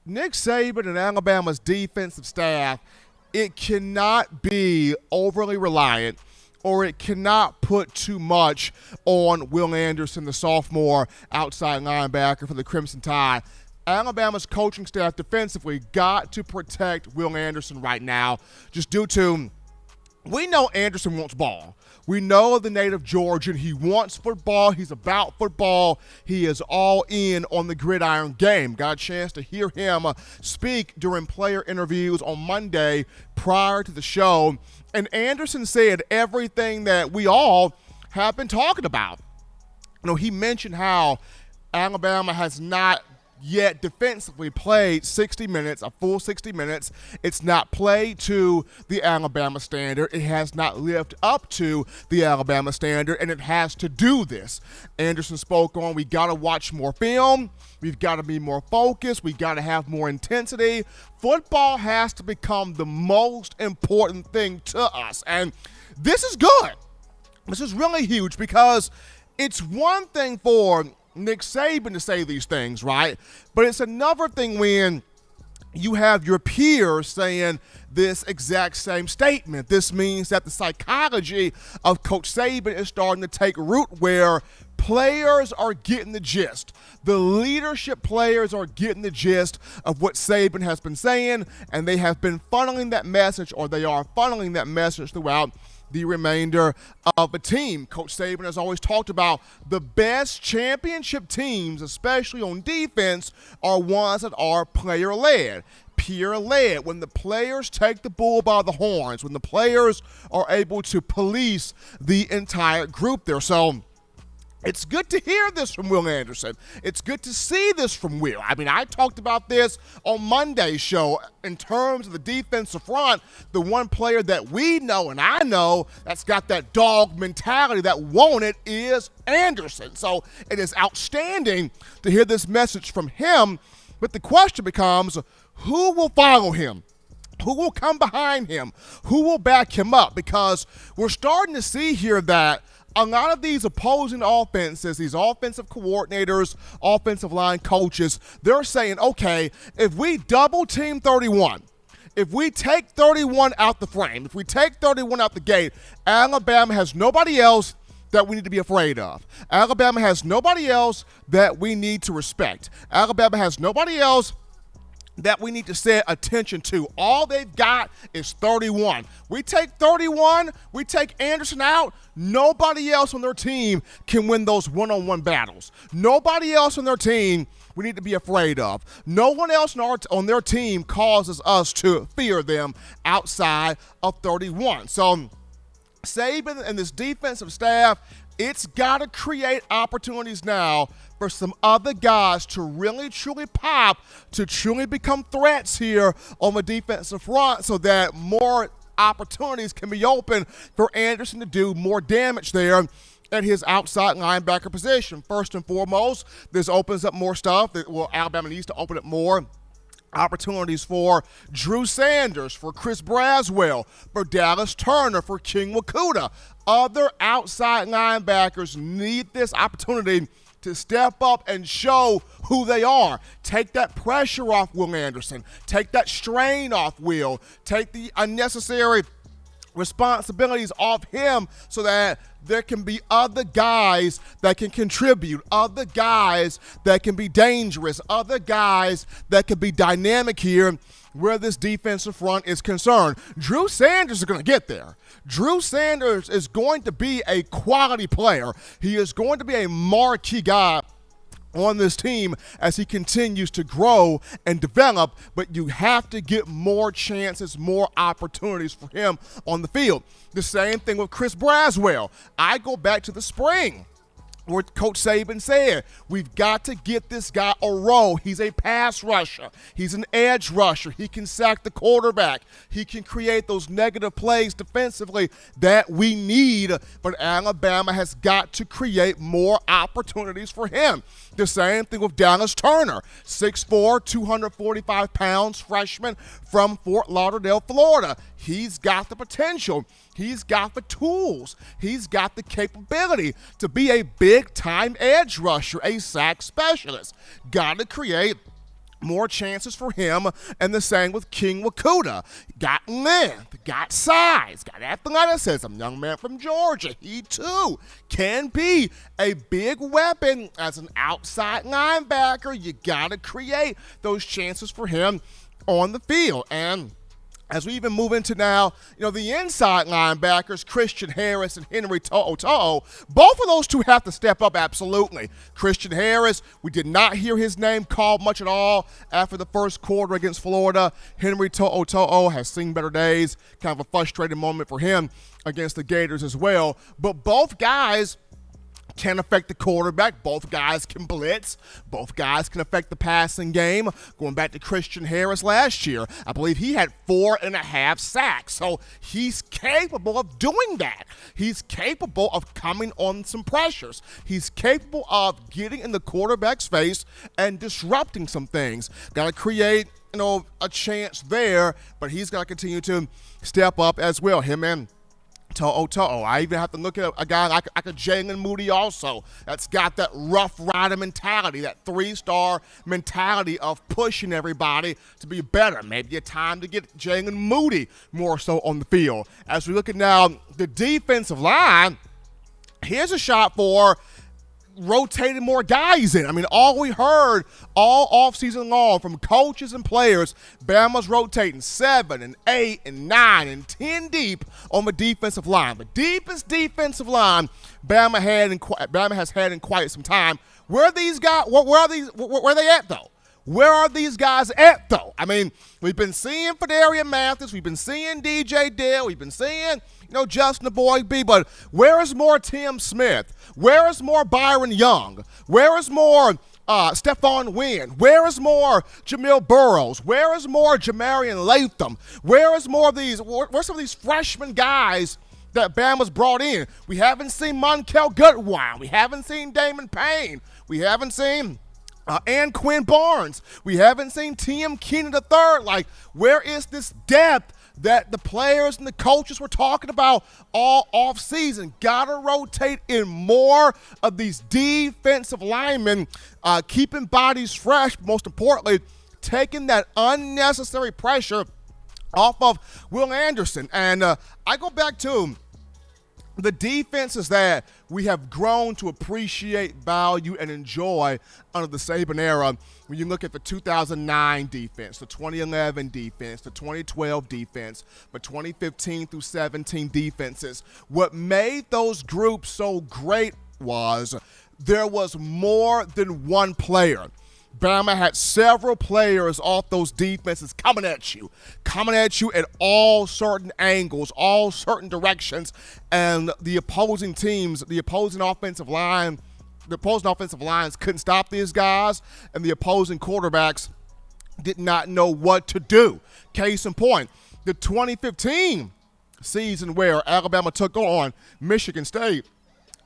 Nick Saban and Alabama's defensive staff, it cannot be overly reliant or it cannot put too much on Will Anderson, the sophomore outside linebacker for the Crimson Tide. Alabama's coaching staff defensively got to protect Will Anderson right now just due to we know Anderson wants ball. We know the native Georgian. He wants football. He's about football. He is all in on the gridiron game. Got a chance to hear him speak during player interviews on Monday prior to the show. And Anderson said everything that we all have been talking about. You know, he mentioned how Alabama has not yet defensively played 60 minutes, a full 60 minutes. It's not played to the Alabama standard. It has not lived up to the Alabama standard, and it has to do this. Anderson spoke on, we got to watch more film. We've got to be more focused. We've got to have more intensity. Football has to become the most important thing to us, and this is good. This is really huge because it's one thing for Nick Saban to say these things, right? But it's another thing when you have your peers saying this exact same statement. This means that the psychology of Coach Saban is starting to take root where players are getting the gist. The leadership players are getting the gist of what Saban has been saying, and they have been funneling that message, or they are funneling that message throughout the remainder of the team. Coach Saban has always talked about the best championship teams, especially on defense, are ones that are player-led. Peer-led, when the players take the bull by the horns, when the players are able to police the entire group there. So it's good to hear this from Will Anderson. It's good to see this from Will. I mean, I talked about this on Monday's show in terms of the defensive front. The one player that we know and I know that's got that dog mentality that won it is Anderson. So it is outstanding to hear this message from him. But the question becomes, who will follow him? Who will come behind him? Who will back him up? Because we're starting to see here that a lot of these opposing offenses, these offensive coordinators, offensive line coaches, they're saying, okay, if we double team 31, if we take 31 out the frame, if we take 31 out the gate, Alabama has nobody else that we need to be afraid of. Alabama has nobody else that we need to respect. Alabama has nobody else that we need to set attention to. All they've got is 31. We take 31, we take Anderson out, nobody else on their team can win those one-on-one battles. Nobody else on their team we need to be afraid of. No one else on their team causes us to fear them outside of 31. So Saban and this defensive staff, it's got to create opportunities now for some other guys to really, truly pop, to truly become threats here on the defensive front so that more opportunities can be open for Anderson to do more damage there at his outside linebacker position. First and foremost, this opens up more stuff. Well, Alabama needs to open up more opportunities for Drew Sanders, for Chris Braswell, for Dallas Turner, for King Wakuda. Other outside linebackers need this opportunity to step up and show who they are. Take that pressure off Will Anderson. Take that strain off Will. Take the unnecessary responsibilities off him so that there can be other guys that can contribute, other guys that can be dangerous, other guys that can be dynamic here where this defensive front is concerned. Drew Sanders is going to get there. Drew Sanders is going to be a quality player. He is going to be a marquee guy on this team as he continues to grow and develop, but you have to get more chances, more opportunities for him on the field. The same thing with Chris Braswell. I go back to the spring where Coach Saban said, we've got to get this guy a role. He's a pass rusher. He's an edge rusher. He can sack the quarterback. He can create those negative plays defensively that we need, but Alabama has got to create more opportunities for him. The same thing with Dallas Turner, 6'4", 245 pounds, freshman from Fort Lauderdale, Florida. He's got the potential. He's got the tools. He's got the capability to be a big-time edge rusher, a sack specialist. Got to create more chances for him, and the same with King Wakuda. Got length, got size, got athleticism. Young man from Georgia, he too can be a big weapon as an outside linebacker. You got to create those chances for him on the field. And as we even move into now, the inside linebackers, Christian Harris and Henry To'o, both of those two have to step up absolutely. Christian Harris, we did not hear his name called much at all after the first quarter against Florida. Henry To'o has seen better days. Kind of a frustrating moment for him against the Gators as well. But both guys can affect the quarterback. Both guys can blitz. Both guys can affect the passing game. Going back to Christian Harris last year, I believe he had 4.5 sacks. So he's capable of doing that. He's capable of coming on some pressures. He's capable of getting in the quarterback's face and disrupting some things. Got to create, a chance there, but he's got to continue to step up as well. Him and To'o. I even have to look at a guy like a Jalen Moody also that's got that rough rider mentality, that 3-star mentality of pushing everybody to be better. Maybe a time to get Jalen Moody more so on the field. As we look at now the defensive line, here's a shot for rotating more guys in. I mean, all we heard all offseason long from coaches and players, Bama's rotating 7 and 8 and 9 and 10 deep on the defensive line. The deepest defensive line Bama has had in quite some time. Where are these guys? Where are they at though? Where are these guys at, though? I mean, we've been seeing Fedarian Mathis. We've been seeing DJ Dale. We've been seeing, Justin the Boy B. But where is more Tim Smith? Where is more Byron Young? Where is more Stephon Wynn? Where is more Jamil Burrows? Where is more Jamarian Latham? Where is more of these? Where's some of these freshman guys that Bama's brought in? We haven't seen Monkel Goodwine. We haven't seen Damon Payne. We haven't seen and Quinn Barnes. We haven't seen Tim Keenan III. Like, where is this depth that the players and the coaches were talking about all offseason? Gotta rotate in more of these defensive linemen, keeping bodies fresh, but most importantly, taking that unnecessary pressure off of Will Anderson. And I go back to the defenses that we have grown to appreciate, value, and enjoy under the Saban era. When you look at the 2009 defense, the 2011 defense, the 2012 defense, the 2015 through 17 defenses, what made those groups so great was there was more than one player. Bama had several players off those defenses coming at you at all certain angles, all certain directions, and the opposing teams, the opposing offensive lines couldn't stop these guys, and the opposing quarterbacks did not know what to do. Case in point, the 2015 season where Alabama took on Michigan State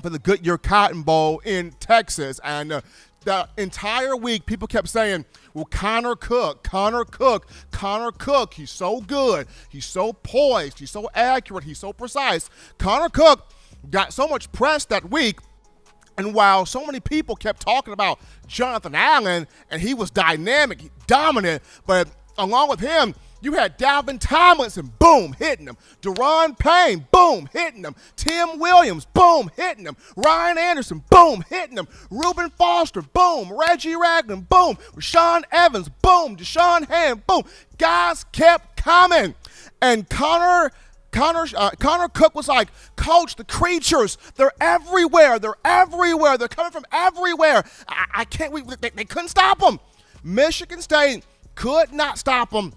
for the Goodyear Cotton Bowl in Texas, and the entire week, people kept saying, well, Connor Cook, he's so good, he's so poised, he's so accurate, he's so precise. Connor Cook got so much press that week, and while so many people kept talking about Jonathan Allen, and he was dynamic, dominant, but along with him, you had Dalvin Tomlinson, boom, hitting him. Deron Payne, boom, hitting him. Tim Williams, boom, hitting him. Ryan Anderson, boom, hitting him. Reuben Foster, boom. Reggie Ragland, boom. Rashawn Evans, boom. Deshaun Hand, boom. Guys kept coming. And Connor Cook was like, Coach, the creatures, they're everywhere. They're coming from everywhere. I can't, they couldn't stop them. Michigan State could not stop them,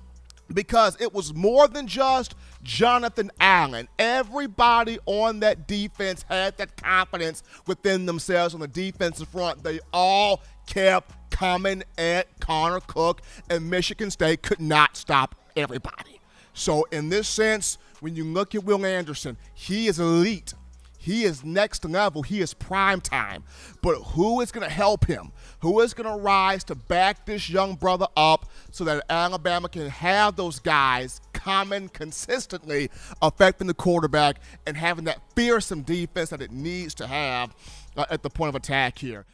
because it was more than just Jonathan Allen. Everybody on that defense had that confidence within themselves on the defensive front. They all kept coming at Connor Cook, and Michigan State could not stop everybody. So in this sense, when you look at Will Anderson, he is elite. He is next level. He is prime time. But who is going to help him? Who is going to rise to back this young brother up so that Alabama can have those guys coming consistently, affecting the quarterback and having that fearsome defense that it needs to have at the point of attack here?